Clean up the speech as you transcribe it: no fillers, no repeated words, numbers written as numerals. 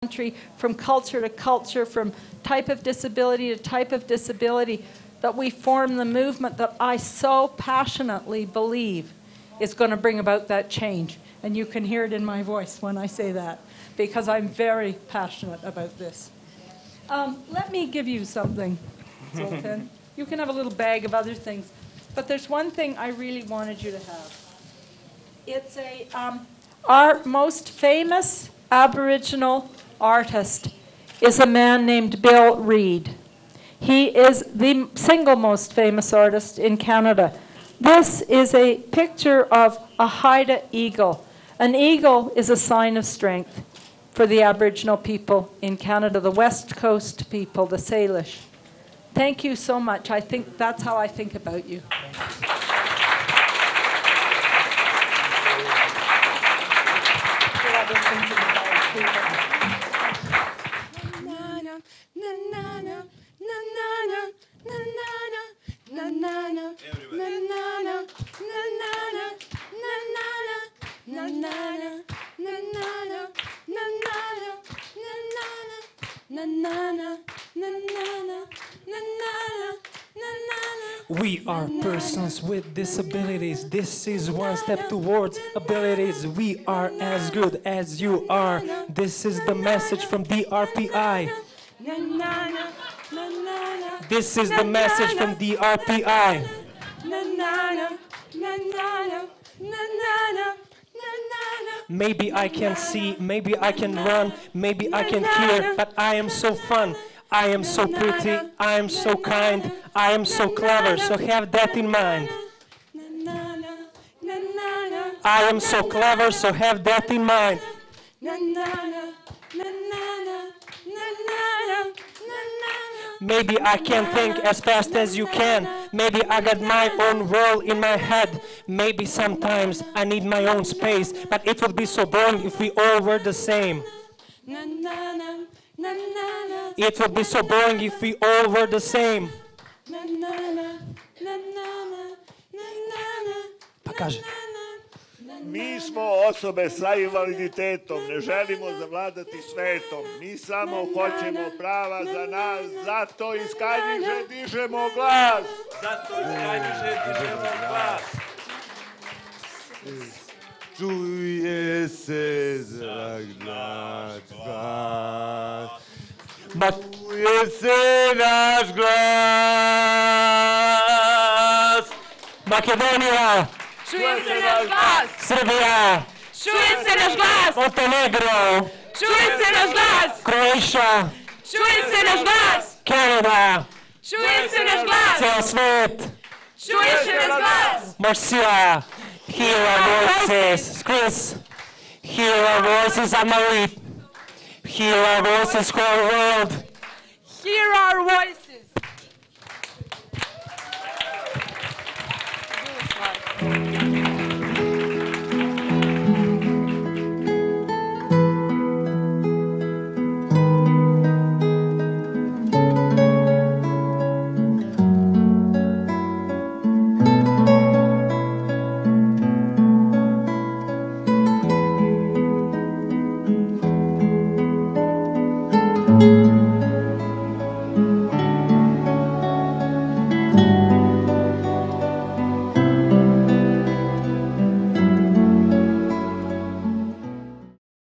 country, from culture to culture, from type of disability to type of disability, that we form the movement that I so passionately believe is going to bring about that change. And you can hear it in my voice when I say that, because I'm very passionate about this. Let me give you something, Zoltan. You can have a little bag of other things, but there's one thing I really wanted you to have. It's our most famous Aboriginal artist is a man named Bill Reid. He is the single most famous artist in Canada. This is a picture of a Haida eagle. An eagle is a sign of strength for the Aboriginal people in Canada, the West Coast people, the Salish. Thank you so much. I think that's how I think about you. We are persons with disabilities. This is one step towards abilities. We are as good as you are. This is the message from DRPI. This is the message from DRPI. Maybe I can see, maybe I can run, maybe I can hear, but I am so fun. I am so pretty, I am so kind, I am so clever, so have that in mind. I am so clever, so have that in mind. Maybe I can't think as fast as you can. Maybe I got my own world in my head. Maybe sometimes I need my own space, but it would be so boring if we all were the same. It would be so boring if we all were the same. Pa kaže. Mi smo osobe sa invaliditetom, ne želimo zavladati svetom. Mi samo hoćemo prava za nas, zato iz Kanjiže dižemo glas. Zato iz Kanjiže dižemo glas. Čuje se zrak naš glas. Čuje se naš glas. Makedonija! Čuje se naš glas! Srbija! Čuje se naš glas! Montenegro! Čuje se naš glas! Croatia! Čuje se naš glas! Canada! Čuje se naš glas! Ceo svet! Čuje se naš glas! Marcia! Hear our voices! Chris! Hear our voices, Amarit! Hear our voices, whole world! Hear our voices! Thank you.